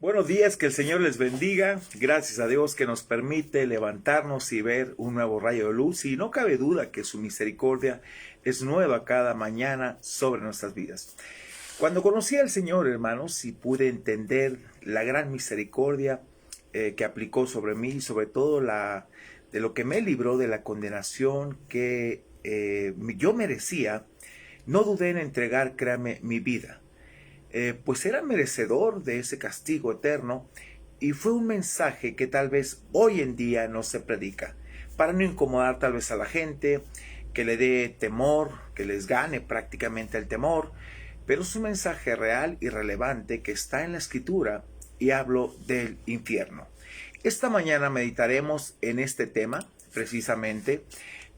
Buenos días, que el Señor les bendiga. Gracias a Dios que nos permite levantarnos y ver un nuevo rayo de luz. Y no cabe duda que su misericordia es nueva cada mañana sobre nuestras vidas. Cuando conocí al Señor, hermanos, y pude entender la gran misericordia que aplicó sobre mí, sobre todo de lo que me libró de la condenación que yo merecía, no dudé en entregar, créame, mi vida. Pues era merecedor de ese castigo eterno, y fue un mensaje que tal vez hoy en día no se predica, para no incomodar tal vez a la gente, que le dé temor, que les gane prácticamente el temor, pero es un mensaje real y relevante que está en la Escritura, y hablo del infierno. Esta mañana meditaremos en este tema, precisamente,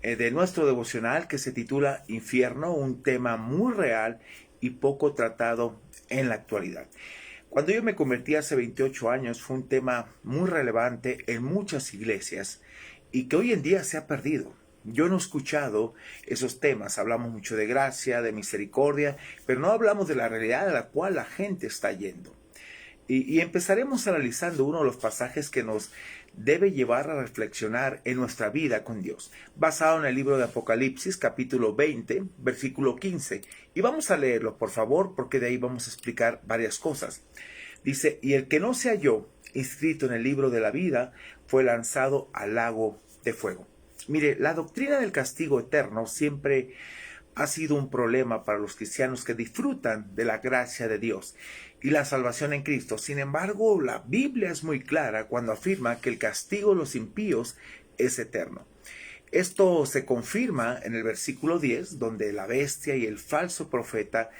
de nuestro devocional que se titula Infierno, un tema muy real y poco tratado en la actualidad. Cuando yo me convertí hace 28 años fue un tema muy relevante en muchas iglesias y que hoy en día se ha perdido. Yo no he escuchado esos temas, hablamos mucho de gracia, de misericordia, pero no hablamos de la realidad a la cual la gente está yendo. Y empezaremos analizando uno de los pasajes que nos debe llevar a reflexionar en nuestra vida con Dios, basado en el libro de Apocalipsis, capítulo 20, versículo 15. Y vamos a leerlo, por favor, porque de ahí vamos a explicar varias cosas. Dice, y el que no se halló inscrito en el libro de la vida fue lanzado al lago de fuego. Mire, la doctrina del castigo eterno siempre ha sido un problema para los cristianos que disfrutan de la gracia de Dios y la salvación en Cristo. Sin embargo, la Biblia es muy clara cuando afirma que el castigo de los impíos es eterno. Esto se confirma en el versículo 10, donde la bestia y el falso profeta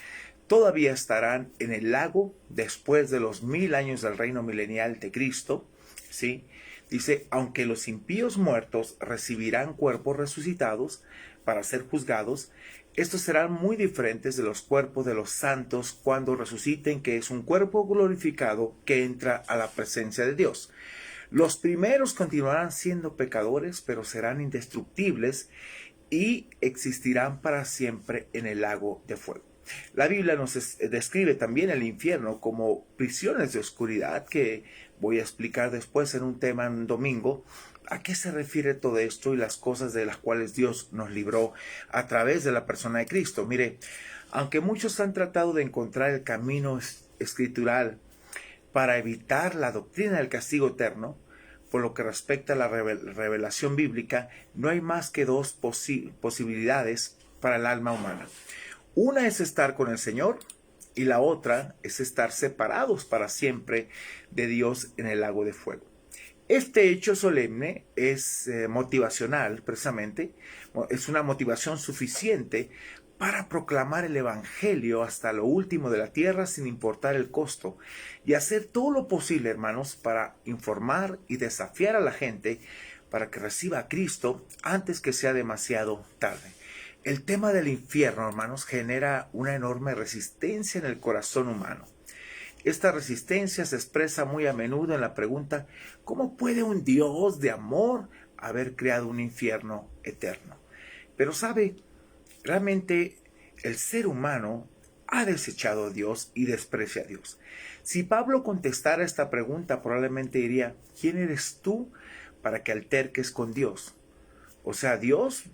todavía estarán en el lago después de los 1000 años del reino milenial de Cristo. ¿Sí? Dice, aunque los impíos muertos recibirán cuerpos resucitados para ser juzgados, estos serán muy diferentes de los cuerpos de los santos cuando resuciten, que es un cuerpo glorificado que entra a la presencia de Dios. Los primeros continuarán siendo pecadores, pero serán indestructibles y existirán para siempre en el lago de fuego. La Biblia nos describe también el infierno como prisiones de oscuridad, que voy a explicar después en un tema en domingo. ¿A qué se refiere todo esto y las cosas de las cuales Dios nos libró a través de la persona de Cristo? Mire, aunque muchos han tratado de encontrar el camino escritural para evitar la doctrina del castigo eterno, por lo que respecta a la revelación bíblica, no hay más que dos posibilidades para el alma humana. Una es estar con el Señor y la otra es estar separados para siempre de Dios en el lago de fuego. Este hecho solemne es motivacional, precisamente, es una motivación suficiente para proclamar el Evangelio hasta lo último de la tierra sin importar el costo, y hacer todo lo posible, hermanos, para informar y desafiar a la gente para que reciba a Cristo antes que sea demasiado tarde. El tema del infierno, hermanos, genera una enorme resistencia en el corazón humano. Esta resistencia se expresa muy a menudo en la pregunta, ¿cómo puede un Dios de amor haber creado un infierno eterno? Pero sabe, realmente el ser humano ha desechado a Dios y desprecia a Dios. Si Pablo contestara esta pregunta, probablemente diría, ¿quién eres tú para que alterques con Dios? O sea, Dios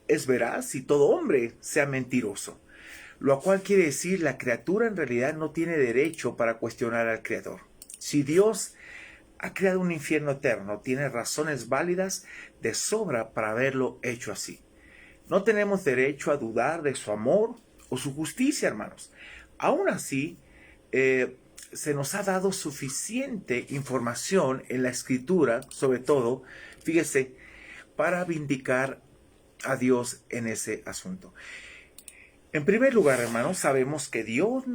es veraz y todo hombre sea mentiroso. Lo cual quiere decir, la criatura en realidad no tiene derecho para cuestionar al Creador. Si Dios ha creado un infierno eterno, tiene razones válidas de sobra para haberlo hecho así. No tenemos derecho a dudar de su amor o su justicia, hermanos. Aún así, se nos ha dado suficiente información en la Escritura, sobre todo, fíjese, para vindicar a Dios en ese asunto. En primer lugar, hermanos, sabemos que Dios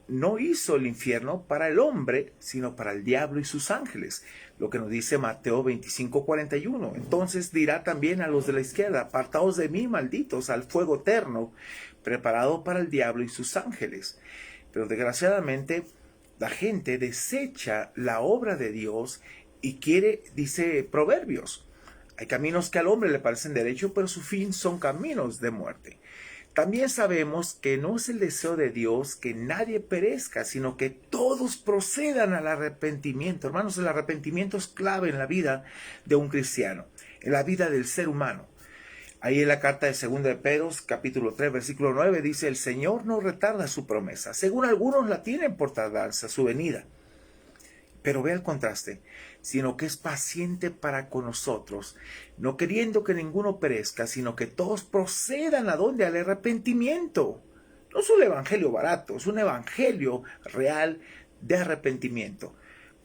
no hizo el infierno para el hombre, sino para el diablo y sus ángeles, lo que nos dice Mateo 25:41. Entonces dirá también a los de la izquierda, apartaos de mí, malditos, al fuego eterno, preparado para el diablo y sus ángeles. Pero desgraciadamente, la gente desecha la obra de Dios y quiere, dice Proverbios, hay caminos que al hombre le parecen derecho, pero su fin son caminos de muerte. También sabemos que no es el deseo de Dios que nadie perezca, sino que todos procedan al arrepentimiento. Hermanos, el arrepentimiento es clave en la vida de un cristiano, en la vida del ser humano. Ahí en la carta de 2 de Pedro, capítulo 3, versículo 9, dice: el Señor no retarda su promesa, según algunos la tienen por tardanza, su venida. Pero ve el contraste, sino que es paciente para con nosotros, no queriendo que ninguno perezca, sino que todos procedan ¿a dónde? Al arrepentimiento. No es un evangelio barato, es un evangelio real de arrepentimiento.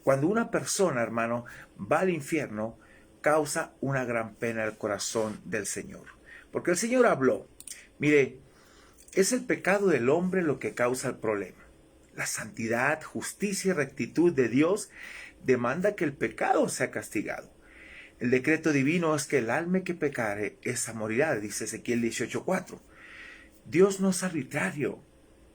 Cuando una persona, hermano, va al infierno, causa una gran pena al corazón del Señor. Porque el Señor habló, mire, es el pecado del hombre lo que causa el problema. La santidad, justicia y rectitud de Dios demanda que el pecado sea castigado. El decreto divino es que el alma que pecare, esa morirá, dice Ezequiel 18:4. Dios no es arbitrario.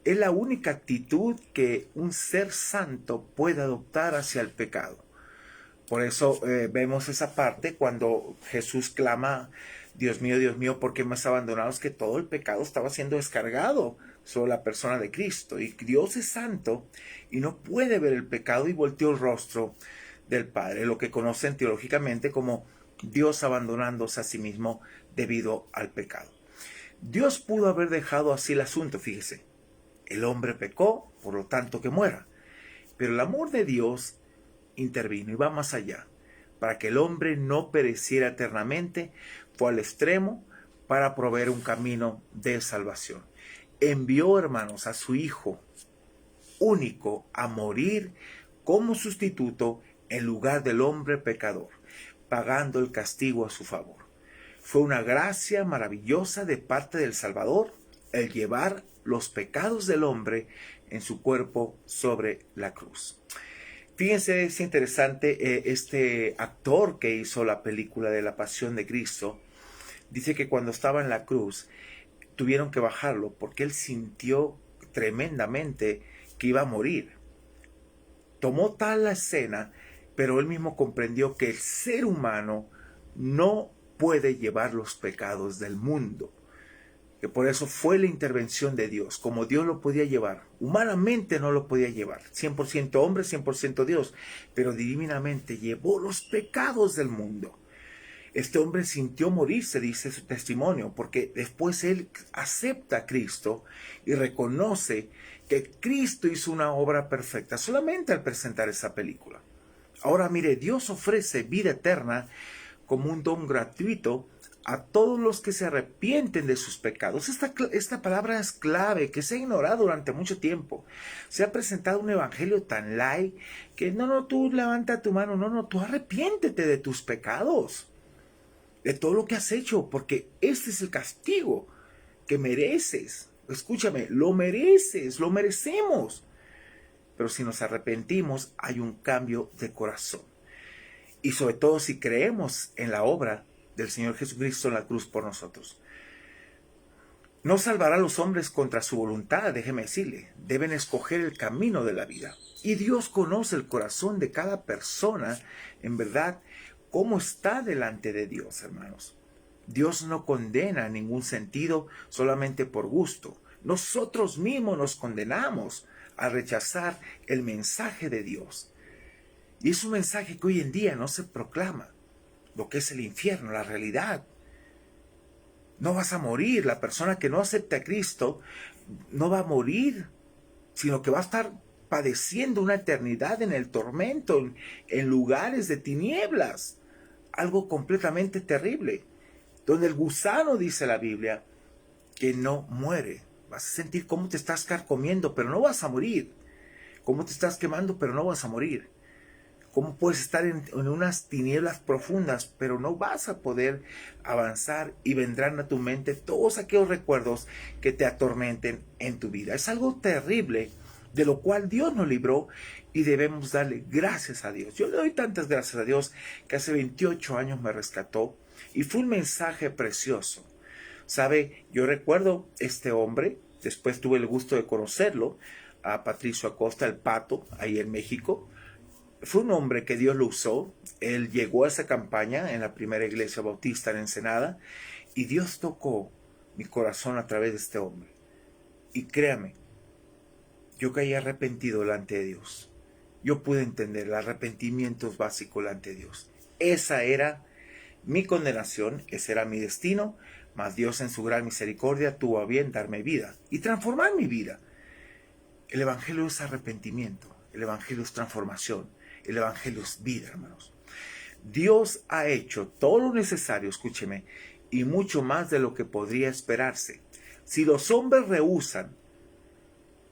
Es la única actitud que un ser santo puede adoptar hacia el pecado. Por eso vemos esa parte cuando Jesús clama: Dios mío, ¿por qué me has abandonado? Es que todo el pecado estaba siendo descargado sobre la persona de Cristo. Y Dios es santo y no puede ver el pecado y volteó el rostro del Padre, lo que conocen teológicamente como Dios abandonándose a sí mismo debido al pecado. Dios pudo haber dejado así el asunto, fíjese. El hombre pecó, por lo tanto que muera. Pero el amor de Dios intervino y va más allá. Para que el hombre no pereciera eternamente, fue al extremo para proveer un camino de salvación. Envió, hermanos, a su Hijo único a morir como sustituto en lugar del hombre pecador, pagando el castigo a su favor. Fue una gracia maravillosa de parte del Salvador el llevar los pecados del hombre en su cuerpo sobre la cruz. Fíjense, es interesante, este actor que hizo la película de la Pasión de Cristo, dice que cuando estaba en la cruz tuvieron que bajarlo porque él sintió tremendamente que iba a morir. Tomó tal la escena, pero él mismo comprendió que el ser humano no puede llevar los pecados del mundo. Que por eso fue la intervención de Dios, como Dios lo podía llevar. Humanamente no lo podía llevar, 100% hombre, 100% Dios, pero divinamente llevó los pecados del mundo. Este hombre sintió morirse, dice su testimonio, porque después él acepta a Cristo y reconoce que Cristo hizo una obra perfecta solamente al presentar esa película. Ahora mire, Dios ofrece vida eterna como un don gratuito a todos los que se arrepienten de sus pecados. Esta palabra es clave, que se ha ignorado durante mucho tiempo. Se ha presentado un evangelio tan light que no, tú levanta tu mano, no, tú arrepiéntete de tus pecados, de todo lo que has hecho, porque este es el castigo que mereces. Escúchame, lo mereces, lo merecemos. Pero si nos arrepentimos, hay un cambio de corazón. Y sobre todo si creemos en la obra del Señor Jesucristo en la cruz por nosotros. No salvará a los hombres contra su voluntad, déjeme decirle. Deben escoger el camino de la vida. Y Dios conoce el corazón de cada persona, en verdad, cómo está delante de Dios, hermanos. Dios no condena en ningún sentido solamente por gusto. Nosotros mismos nos condenamos a rechazar el mensaje de Dios. Y es un mensaje que hoy en día no se proclama. Lo que es el infierno, la realidad. No vas a morir. La persona que no acepta a Cristo no va a morir, sino que va a estar padeciendo una eternidad en el tormento, en lugares de tinieblas. Algo completamente terrible. Donde el gusano, dice la Biblia, que no muere. Vas a sentir cómo te estás carcomiendo, pero no vas a morir. Cómo te estás quemando, pero no vas a morir. Cómo puedes estar en unas tinieblas profundas, pero no vas a poder avanzar, y vendrán a tu mente todos aquellos recuerdos que te atormenten en tu vida. Es algo terrible, de lo cual Dios nos libró y debemos darle gracias a Dios. Yo le doy tantas gracias a Dios que hace 28 años me rescató y fue un mensaje precioso. ¿Sabe? Yo recuerdo este hombre, después tuve el gusto de conocerlo, a Patricio Acosta, el Pato, ahí en México. Fue un hombre que Dios lo usó. Él llegó a esa campaña en la primera iglesia bautista en Ensenada y Dios tocó mi corazón a través de este hombre. Y créame, yo caí arrepentido delante de Dios. Yo pude entender, el arrepentimiento es básico delante de Dios. Esa era mi condenación, ese era mi destino, mas Dios en su gran misericordia tuvo a bien darme vida y transformar mi vida. El Evangelio es arrepentimiento, el Evangelio es transformación, el Evangelio es vida, hermanos. Dios ha hecho todo lo necesario, escúcheme, y mucho más de lo que podría esperarse. Si los hombres rehúsan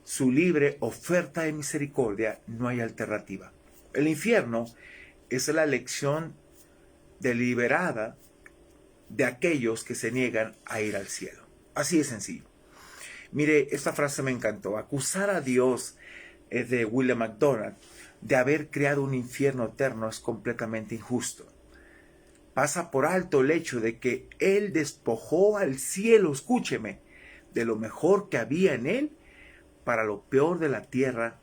su libre oferta de misericordia, no hay alternativa. El infierno es la elección deliberada de aquellos que se niegan a ir al cielo. Así de sencillo. Mire, esta frase me encantó. Acusar a Dios, de William MacDonald, de haber creado un infierno eterno es completamente injusto. Pasa por alto el hecho de que Él despojó al cielo, escúcheme, de lo mejor que había en Él para lo peor de la tierra.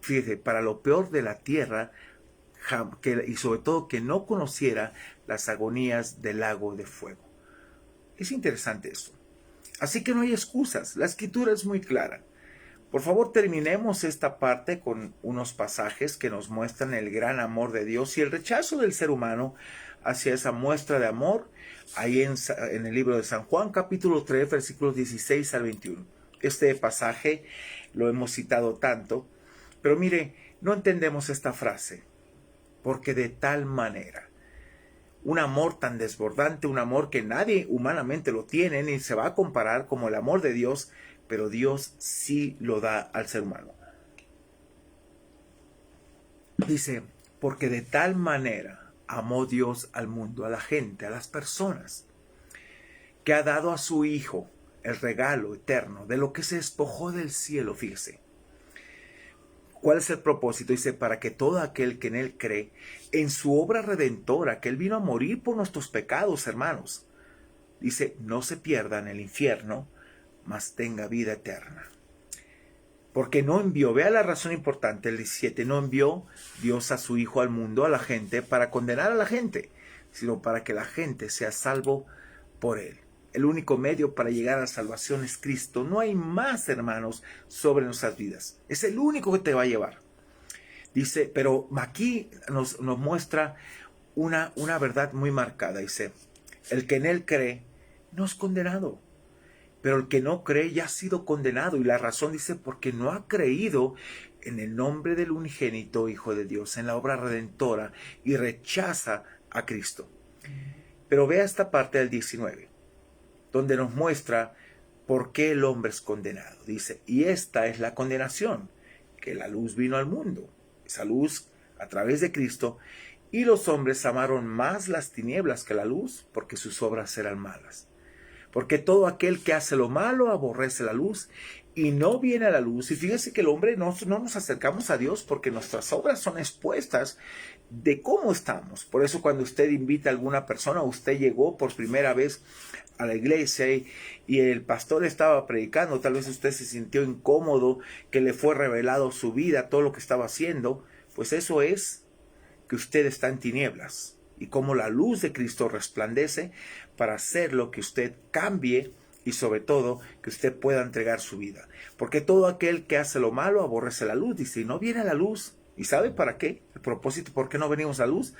Fíjese, para lo peor de la tierra, y sobre todo que no conociera las agonías del lago de fuego. Es interesante esto. Así que no hay excusas, la escritura es muy clara. Por favor, terminemos esta parte con unos pasajes que nos muestran el gran amor de Dios y el rechazo del ser humano hacia esa muestra de amor, ahí en el libro de San Juan, capítulo 3, versículos 16 al 21. Este pasaje lo hemos citado tanto, pero mire, no entendemos esta frase. Porque de tal manera, un amor tan desbordante, un amor que nadie humanamente lo tiene ni se va a comparar como el amor de Dios, pero Dios sí lo da al ser humano. Dice, porque de tal manera amó Dios al mundo, a la gente, a las personas, que ha dado a su Hijo el regalo eterno de lo que se despojó del cielo, fíjese. ¿Cuál es el propósito? Dice, para que todo aquel que en Él cree, en su obra redentora, que Él vino a morir por nuestros pecados, hermanos, dice, no se pierda en el infierno, mas tenga vida eterna. Porque no envió, vea la razón importante, el 17, no envió Dios a su Hijo al mundo, a la gente, para condenar a la gente, sino para que la gente sea salvo por Él. El único medio para llegar a la salvación es Cristo. No hay más, hermanos, sobre nuestras vidas. Es el único que te va a llevar. Dice, pero aquí nos muestra una verdad muy marcada. Dice, el que en Él cree no es condenado, pero el que no cree ya ha sido condenado. Y la razón dice, porque no ha creído en el nombre del unigénito Hijo de Dios, en la obra redentora, y rechaza a Cristo. Pero vea esta parte del 19. Donde nos muestra por qué el hombre es condenado. Dice, y esta es la condenación, que la luz vino al mundo, esa luz a través de Cristo, y los hombres amaron más las tinieblas que la luz, porque sus obras eran malas. Porque todo aquel que hace lo malo aborrece la luz, y no viene a la luz. Y fíjese que el hombre no nos acercamos a Dios porque nuestras obras son expuestas de cómo estamos. Por eso cuando usted invita a alguna persona, usted llegó por primera vez a la iglesia y el pastor estaba predicando, tal vez usted se sintió incómodo, que le fue revelado su vida, todo lo que estaba haciendo, pues eso es que usted está en tinieblas. Y como la luz de Cristo resplandece para hacer lo que usted cambie y sobre todo que usted pueda entregar su vida. Porque todo aquel que hace lo malo aborrece la luz, dice, y no viene a la luz. ¿Y sabe para qué? El propósito, ¿por qué no venimos a la luz?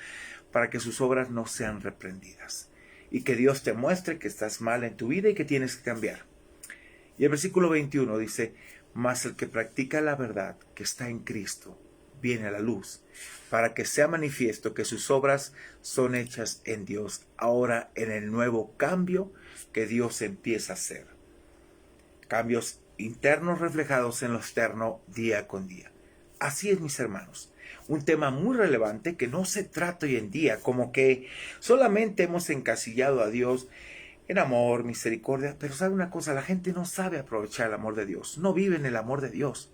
Para que sus obras no sean reprendidas. Y que Dios te muestre que estás mal en tu vida y que tienes que cambiar. Y el versículo 21 dice, mas el que practica la verdad que está en Cristo viene a la luz, para que sea manifiesto que sus obras son hechas en Dios, ahora en el nuevo cambio que Dios empieza a hacer. Cambios internos reflejados en lo externo día con día. Así es, mis hermanos. Un tema muy relevante que no se trata hoy en día, como que solamente hemos encasillado a Dios en amor, misericordia, pero sabe una cosa, la gente no sabe aprovechar el amor de Dios, no vive en el amor de Dios,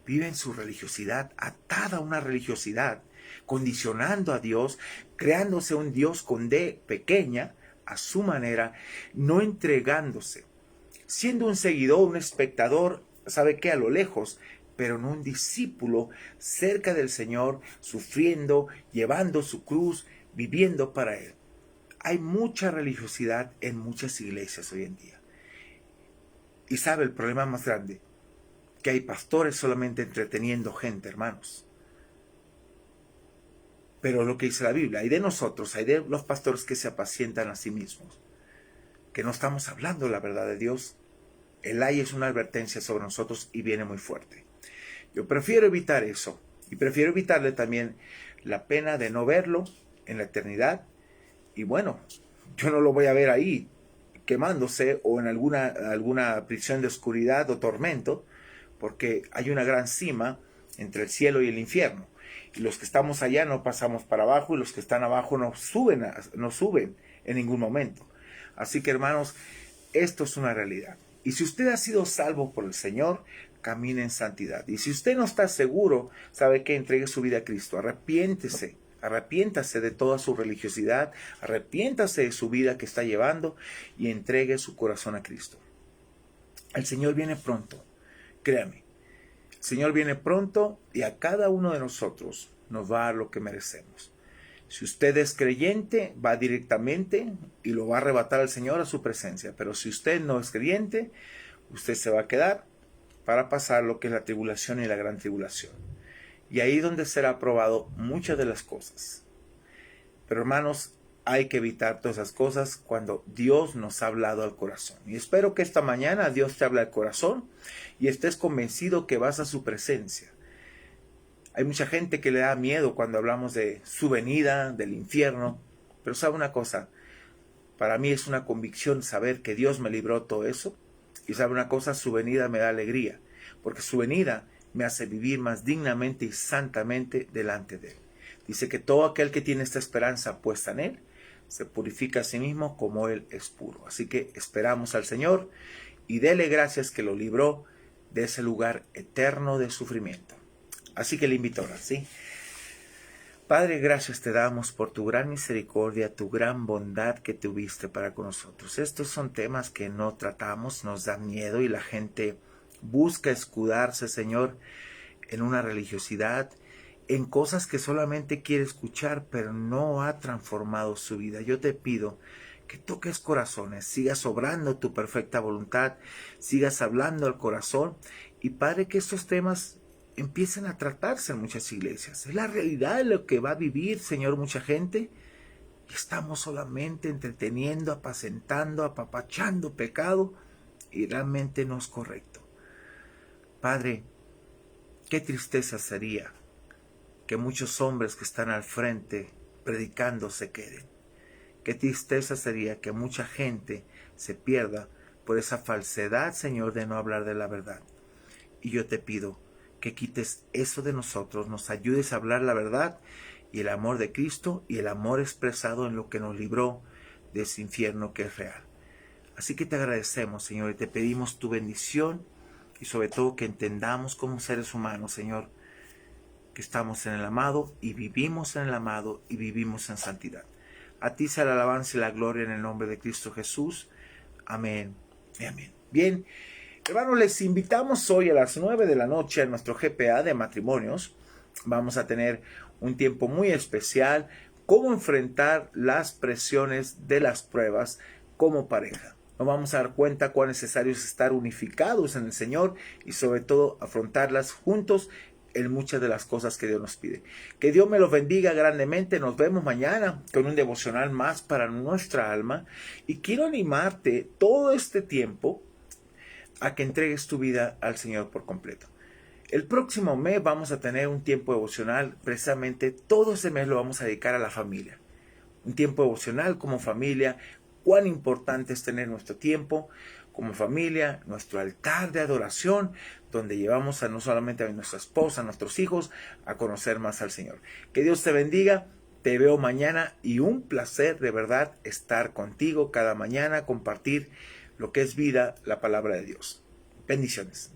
vive en su religiosidad, atada a una religiosidad, condicionando a Dios, creándose un Dios con D pequeña, a su manera, no entregándose, siendo un seguidor, un espectador, ¿sabe qué? A lo lejos, pero no un discípulo cerca del Señor, sufriendo, llevando su cruz, viviendo para Él. Hay mucha religiosidad en muchas iglesias hoy en día. Y sabe el problema más grande, que hay pastores solamente entreteniendo gente, hermanos. Pero lo que dice la Biblia, hay de nosotros, hay de los pastores que se apacientan a sí mismos, que no estamos hablando la verdad de Dios. El ay es una advertencia sobre nosotros y viene muy fuerte. Yo prefiero evitar eso y prefiero evitarle también la pena de no verlo en la eternidad. Y bueno, yo no lo voy a ver ahí quemándose o en alguna prisión de oscuridad o tormento, porque hay una gran cima entre el cielo y el infierno. Y los que estamos allá no pasamos para abajo y los que están abajo no suben en ningún momento. Así que, hermanos, esto es una realidad. Y si usted ha sido salvo por el Señor, camine en santidad. Y si usted no está seguro, sabe que entregue su vida a Cristo. Arrepiéntase de toda su religiosidad, arrepiéntase de su vida que está llevando y entregue su corazón a Cristo. El Señor viene pronto, créame. El Señor viene pronto y a cada uno de nosotros nos va a dar lo que merecemos. Si usted es creyente, va directamente y lo va a arrebatar al Señor a su presencia. Pero si usted no es creyente, usted se va a quedar para pasar lo que es la tribulación y la gran tribulación. Y ahí es donde será probado muchas de las cosas. Pero hermanos, hay que evitar todas esas cosas cuando Dios nos ha hablado al corazón. Y espero que esta mañana Dios te hable al corazón y estés convencido que vas a su presencia. Hay mucha gente que le da miedo cuando hablamos de su venida, del infierno. Pero sabe una cosa, para mí es una convicción saber que Dios me libró de todo eso. Y sabe una cosa, su venida me da alegría. Porque su venida me hace vivir más dignamente y santamente delante de Él. Dice que todo aquel que tiene esta esperanza puesta en Él, se purifica a sí mismo como Él es puro. Así que esperamos al Señor y dele gracias que lo libró de ese lugar eterno de sufrimiento. Así que le invito a orar, ¿sí? Padre, gracias te damos por tu gran misericordia, tu gran bondad que tuviste para con nosotros. Estos son temas que no tratamos, nos da miedo y la gente busca escudarse, Señor, en una religiosidad, en cosas que solamente quiere escuchar, pero no ha transformado su vida. Yo te pido que toques corazones, sigas obrando tu perfecta voluntad, sigas hablando al corazón y Padre, que estos temas empiecen a tratarse en muchas iglesias. Es la realidad de lo que va a vivir, Señor, mucha gente. Y estamos solamente entreteniendo, apacentando, apapachando pecado y realmente no es correcto. Padre, qué tristeza sería que muchos hombres que están al frente predicando se queden. Qué tristeza sería que mucha gente se pierda por esa falsedad, Señor, de no hablar de la verdad. Y yo te pido que quites eso de nosotros, nos ayudes a hablar la verdad y el amor de Cristo y el amor expresado en lo que nos libró de ese infierno que es real. Así que te agradecemos, Señor, y te pedimos tu bendición y sobre todo que entendamos como seres humanos, Señor, que estamos en el amado y vivimos en el amado y vivimos en santidad. A ti sea la alabanza y la gloria en el nombre de Cristo Jesús. Amén y amén. Bien, hermanos, les invitamos hoy a las 9 de la noche a nuestro GPA de matrimonios. Vamos a tener un tiempo muy especial, cómo enfrentar las presiones de las pruebas como pareja. Nos vamos a dar cuenta cuán necesario es estar unificados en el Señor y sobre todo afrontarlas juntos en muchas de las cosas que Dios nos pide. Que Dios me los bendiga grandemente. Nos vemos mañana con un devocional más para nuestra alma. Y quiero animarte todo este tiempo a que entregues tu vida al Señor por completo. El próximo mes vamos a tener un tiempo devocional. Precisamente todo ese mes lo vamos a dedicar a la familia. Un tiempo devocional como familia. Cuán importante es tener nuestro tiempo como familia, nuestro altar de adoración, donde llevamos no solamente a nuestra esposa, a nuestros hijos, a conocer más al Señor. Que Dios te bendiga, te veo mañana y un placer de verdad estar contigo cada mañana, compartir lo que es vida, la palabra de Dios. Bendiciones.